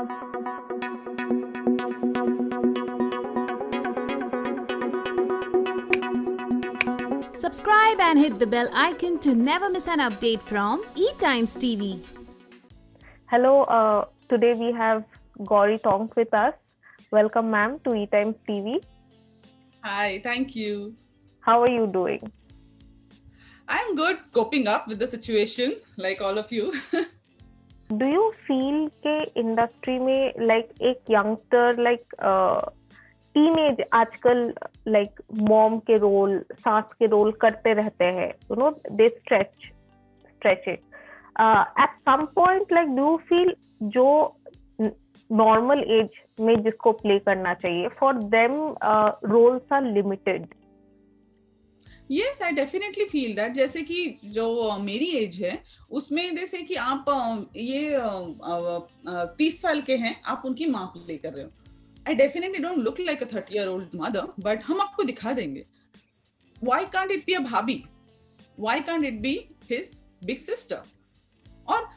Subscribe and hit the bell icon to never miss an update from eTimes TV. Hello, today we have Gauri Tonk with us. Welcome, ma'am, to eTimes TV. Hi, thank you. How are you doing? I'm good, coping up with the situation like all of you. Do you feel के industry में like एक youngster like teenage आजकल like mom के role, सास के role करते रहते हैं, you know, they stretch it. At some point, like, do you feel जो normal age में जिसको प्ले करना चाहिए, for them roles are limited? Yes, I definitely feel that. जैसे कि जो मेरी एज है उसमें जैसे कि आप ये 30 साल के हैं, आप उनकी माँ प्ले कर रहे हो. I definitely don't look like a 30-year-old mother, but हम आपको दिखा देंगे. Why can't it be a भाभी? Why can't it be his big sister? और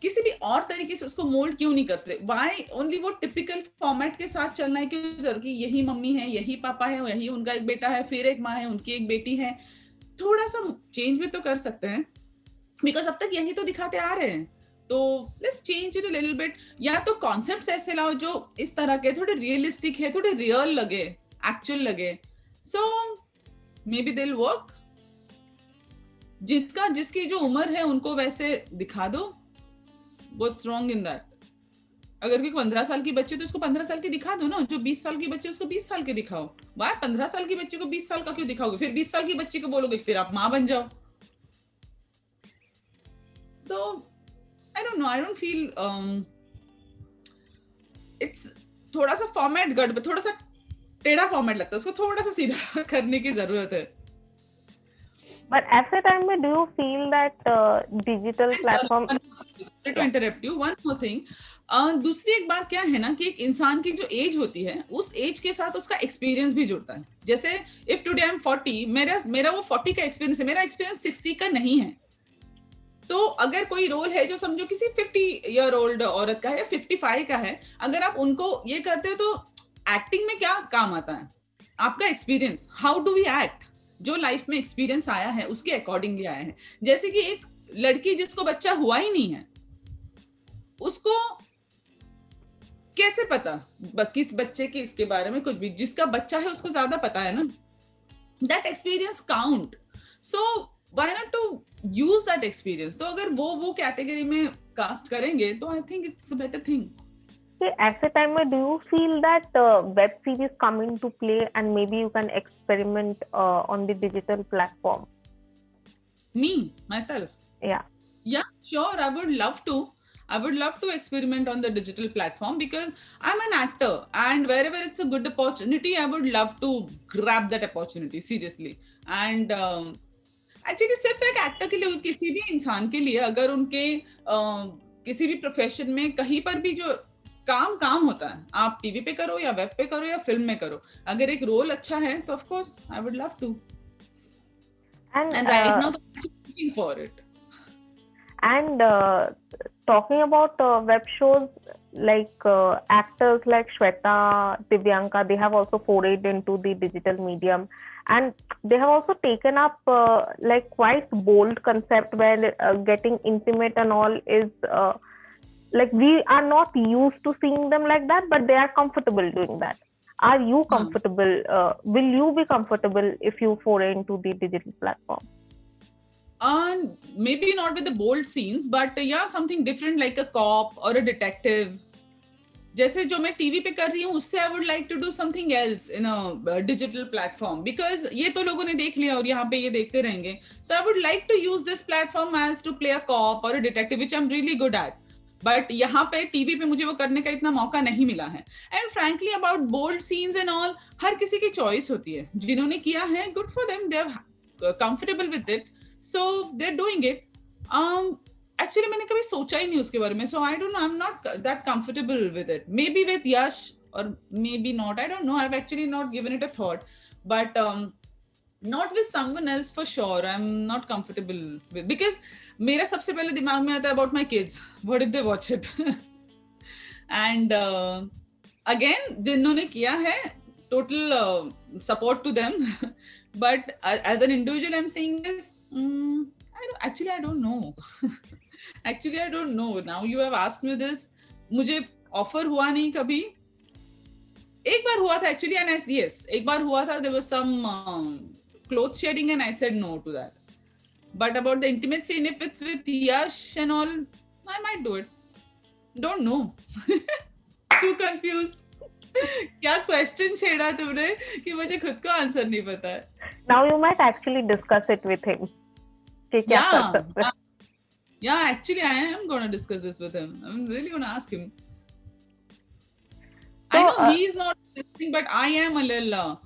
किसी भी और तरीके से उसको मोल्ड क्यों नहीं कर सकते? Why only वो टिपिकल फॉर्मेट के साथ चलना है? क्यों जरूर कि यही मम्मी है, यही पापा है, यही उनका एक बेटा है, फिर एक माँ है, उनकी एक बेटी है. थोड़ा सा चेंज भी तो कर सकते हैं, बिकॉज अब तक यही तो दिखाते आ रहे हैं. तो let's change it a little bit. या तो कॉन्सेप्ट्स ऐसे लाओ जो इस तरह के थोड़े रियलिस्टिक है, थोड़े रियल लगे, एक्चुअल लगे. So maybe they will work. जिसकी जो उम्र है उनको वैसे दिखा दो. What's wrong in that? अगर कोई 15 साल की बच्ची तो उसको 15 साल की दिखा दो ना. जो 20 साल की बच्ची उसको 20 साल के दिखाओ. वाह, 15 साल की बच्ची को 20 साल का क्यों दिखाओगे? फिर 20 साल की बच्ची को बोलोगे फिर आप माँ बन जाओ. So I don't know. I don't feel it's थोड़ा सा फॉर्मेट गड़बड़, थोड़ा सा टेढ़ा फॉर्मेट लगता है. उसको थोड़ा सा सीधा करने की जरूरत है. But at the time, do you feel that digital platform? To interrupt you, one more thing. दूसरी एक बात क्या है ना कि एक इंसान की जो एज होती है उस एज के साथ उसका एक्सपीरियंस भी जुड़ता है. जैसे इफ टुडे आई एम 40, मेरा वो 40 का एक्सपीरियंस है, मेरा एक्सपीरियंस 60 का नहीं है. तो अगर कोई रोल है जो समझो किसी 50-year-old औरत का है, 55 का है, अगर आप उनको ये करते हो तो एक्टिंग में क्या काम आता है? आपका experience. How do we act? जो लाइफ में एक्सपीरियंस आया है उसके अकॉर्डिंगली आया है. जैसे कि एक लड़की जिसको बच्चा हुआ ही नहीं है, उसको कैसे पता किस बच्चे के इसके बारे में कुछ भी? जिसका बच्चा है उसको ज्यादा पता है ना. That experience count. So why not to use that experience? तो अगर वो कैटेगरी में कास्ट करेंगे तो I think it's a better thing. At the time, do you feel that web series come into play and maybe you can experiment on the digital platform? Me, myself? Yeah. Yeah, sure. I would love to experiment on the digital platform because I'm an actor and wherever it's a good opportunity, I would love to grab that opportunity seriously. And actually सिर्फ एक actor के लिए, किसी भी इंसान के लिए अगर उनके किसी भी प्रोफेशन में कहीं पर भी जो काम होता है, आप टीवी पे करो या वेब पे करो या फिल्म में करो, अगर एक रोल अच्छा है तो of course I would love to. And right now I'm looking for it. And talking about web shows, like actors like Shweta, Divyanka, they have also forayed into the digital medium, and they have also taken up like quite bold concept where getting intimate and all is like we are not used to seeing them like that, but they are comfortable doing that. Are you comfortable? Will you be comfortable if you foray into the digital platform? Maybe not with the bold scenes, but yeah, something different like a cop or a detective. जैसे जो मैं TV पे कर रही हूँ उससे I would like to do something else in a digital platform because ये तो लोगों ने देख लिया और यहाँ पे ये देखते रहेंगे. So I would like to use this platform as to play a cop or a detective, which I'm really good at. But यहाँ पे टीवी पे मुझे वो करने का इतना मौका नहीं मिला है. And frankly about bold scenes and all, हर किसी की चॉइस होती है. जिन्होंने किया है, good for them, they are comfortable with it, so they are doing it. Actually मैंने कभी सोचा ही नहीं उसके बारे में, so I don't know, I am not that comfortable with it. Maybe with yes or maybe not, I don't know, I've actually not given it a thought, but not with someone else for sure. I'm not comfortable with, because मेरा सबसे पहले दिमाग में आता है about my kids, what if they watch it. And again जिन्होंने किया है, total support to them, but as an individual I am saying this, I don't know. Actually, I don't know. Now you have asked me this. मुझे offer हुआ नहीं कभी. एक बार हुआ था actually, and yes, एक बार हुआ था. There was some cloth shedding, and I said no to that. But about the intimate scene, if it's with Yash and all, I might do it. Don't know. Too confused. क्या question छेड़ा तुमने कि मुझे खुद को answer नहीं पता है. Now you might actually discuss it with him. कि क्या कर सकते हैं. Yeah, actually, I am going to discuss this with him. I'm really going to ask him. So, I know he's not listening, but I am a little.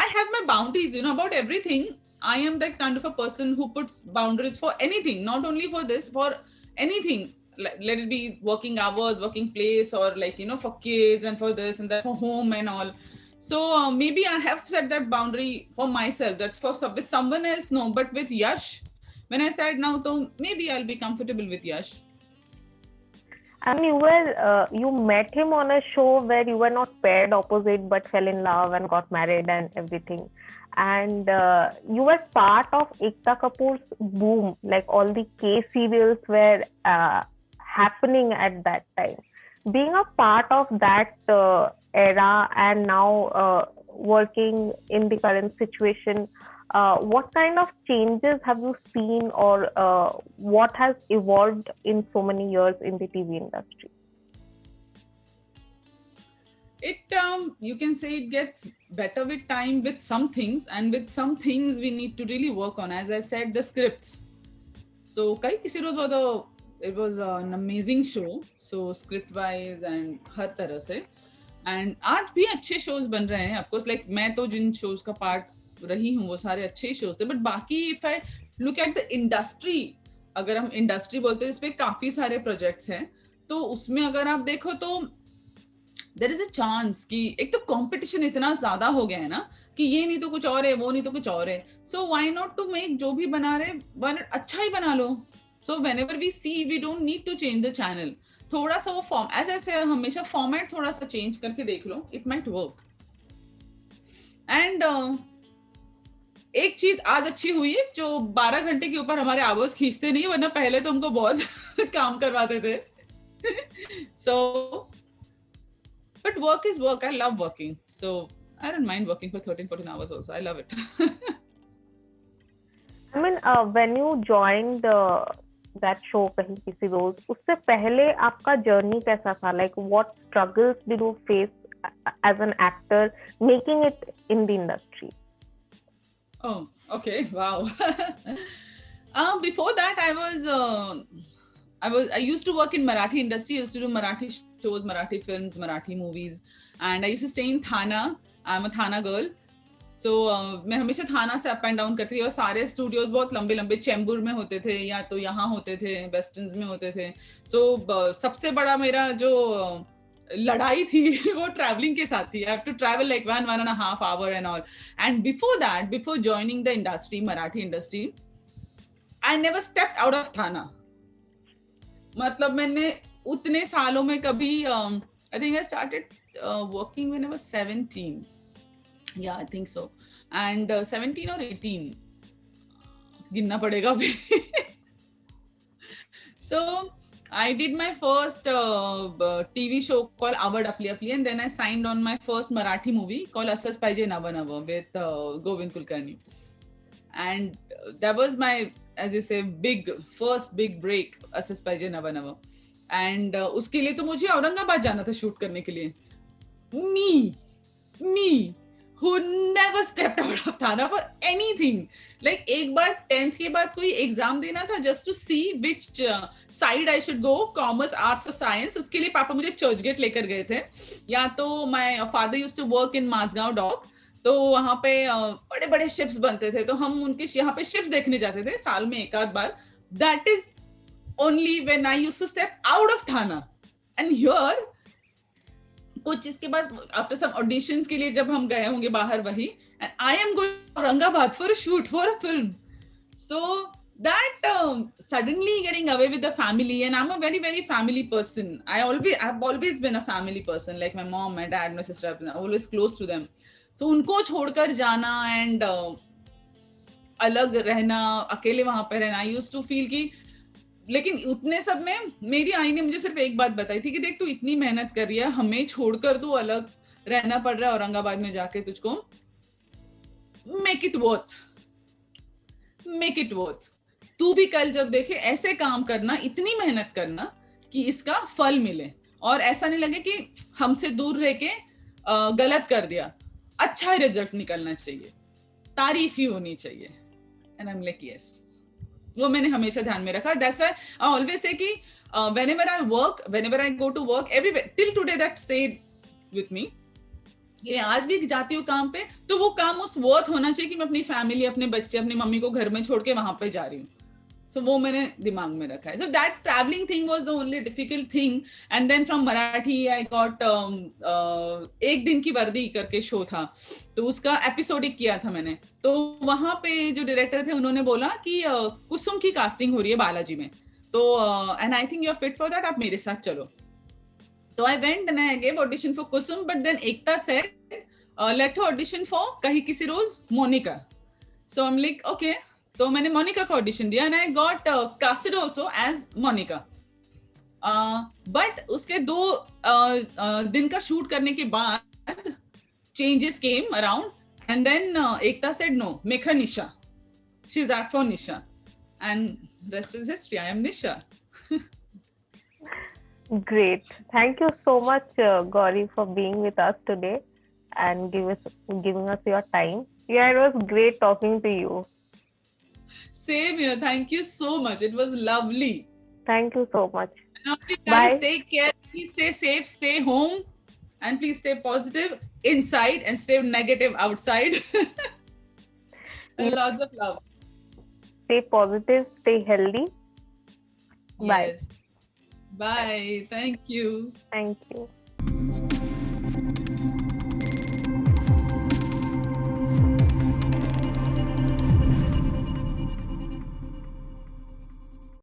I have my boundaries, about everything. I am that kind of a person who puts boundaries for anything, not only for this, for anything. Let it be working hours, working place, or for kids and for this and that, for home and all. So maybe I have set that boundary for myself, that with someone else, no, but with Yash, when I said now, so maybe I'll be comfortable with Yash. And you met him on a show where you were not paired opposite but fell in love and got married and everything. And you were part of Ekta Kapoor's boom, like all the K serials were happening at that time. Being a part of that era and now working in the current situation, what kind of changes have you seen, or what has evolved in so many years in the TV industry? It you can say it gets better with time, with some things, and with some things we need to really work on. As I said, the scripts. So Kai Kisi Roz it was an amazing show, so script wise and हर तरह से, and आज भी अच्छे shows बन रहे हैं. Of course, like मैं तो जिन shows का part रही हूँ वो सारे अच्छे shows थे, but बाकी if I look at the industry, अगर हम industry बोलते हैं इस पे काफी सारे projects हैं, तो उसमें अगर आप देखो तो there is a chance कि एक तो competition इतना ज़्यादा हो गया है ना कि ये नहीं तो कुछ और है, वो नहीं तो कुछ और है. So why not to make जो भी बना रहे अच्छा ही बना लो. So whenever we see, we don't need to change the channel. थोड़ा सा वो form, as I say, हमेशा format थोड़ा सा change करके देख लो, it might work. And एक चीज आज अच्छी हुई है जो 12 घंटे के ऊपर हमारे आवर्स खींचते नहीं, वरना पहले तो हमको बहुत काम करवाते थे. So, but work is work. I love working. So I don't mind working for 13-14 hours also. I love it. I mean, when you joined that show, Kahin Kisi Roz, उससे पहले आपका journey कैसा था? Like, what struggles did you face as an actor making it in the industry? Oh, okay. Wow. Before that, I used to work in Marathi industry. I used to do Marathi shows, Marathi films, Marathi movies, and I used to stay in Thana. I'm a Thana girl. So मैं हमेशा थाना से up and down करती थी, और सारे studios बहुत लंबे लंबे चेंबूर में होते थे, या तो यहाँ होते थे, वेस्टर्न्स में होते थे. सो सबसे बड़ा मेरा जो लड़ाई थी वो ट्रैवलिंग के साथ थी. I have to travel like 1.5 hour and all. And before that, before joining the industry, Marathi industry, I never stepped out of Thana. मतलब मैंने उतने सालों में कभी I think I started working when I was 17. Yeah, I think so. And 17 or 18. गिनना पड़ेगा अभी. So I did my first TV show called Avard Apli Apli, and then I signed on my first Marathi movie called Asas Pahije Nava Nava with Govind Kulkarni. And that was my, as you say, first big break, Asas Pahije Nava Nava. And उसके लिए तो मुझे औरंगाबाद जाना था shoot करने के लिए. Me who never stepped out of Thana for anything. Like एक बार 10th के बाद कोई एग्जाम देना था just to see which side I should go, commerce, arts or science. उसके लिए पापा मुझे चर्च गेट लेकर गए थे. या तो my father used to work in Mazgaon Dock. तो वहाँ पे बड़े बड़े शिप्स बनते थे, तो हम उनके यहाँ पे शिप्स देखने जाते थे साल में एक आध बार. That is only when I used to step out of Thana. And here कुछ इसके बाद आफ्टर सम ऑडिशंस के लिए जब हम गए होंगे बाहर वही, and I am going Aurangabad for a shoot for a film. So that suddenly getting away with the family, and I'm a very very family person. I've always been a family person, like my mom, my dad, my sister, I'm always close to them. So उनको छोड़कर जाना and अलग रहना, अकेले वहां पे रहना, I used to feel कि, लेकिन उतने सब में मेरी आई ने मुझे सिर्फ एक बात बताई थी कि देख तू इतनी मेहनत कर रही है, हमें छोड़कर तू अलग रहना पड़ रहा है औरंगाबाद में जाके तुझको, मेक इट वर्थ। तू भी कल जब देखे ऐसे काम करना, इतनी मेहनत करना कि इसका फल मिले, और ऐसा नहीं लगे कि हमसे दूर रह के गलत कर दिया, अच्छा रिजल्ट निकलना चाहिए, तारीफ ही होनी चाहिए। And I am like yes, वो मैंने हमेशा ध्यान में रखा। That's why I always say कि whenever I go to work, everywhere till today that stayed with me, ये आज भी जाती हूँ काम पे तो वो काम उस वर्थ होना चाहिए कि मैं अपनी फैमिली, अपने बच्चे, अपनी मम्मी को घर में छोड़ के वहां पे जा रही हूँ। सो वो मैंने दिमाग में रखा है। So that travelling thing was the only difficult thing. And then from Marathi I got एक दिन की वर्दी करके शो था, तो उसका एपिसोडिक किया था मैंने। तो वहां पे जो डायरेक्टर थे उन्होंने बोला कि कुसुम की कास्टिंग हो रही है बालाजी में, तो and I think you are fit for that, आप मेरे साथ चलो। So I went and I gave audition for Kusum, but then Ekta said, let her audition for Kahi Kisi Roz Monica. So I'm like, okay. तो मैंने मोनिका का audition दिया and I got casted also as Monica. But उसके 2 दिन का shoot करने के बाद changes came around and then Ekta said no, make her Nisha. She's act for Nisha. And rest is history. I am Nisha. Great. Thank you so much, Gauri, for being with us today and giving us your time. Yeah, it was great talking to you. Same here. Thank you so much. It was lovely. Thank you so much. And guys, Bye. take care. Please stay safe, stay home, and please stay positive inside and stay negative outside. And lots of love. Stay positive, stay healthy. Bye. Yes. Bye. Thank you. Thank you.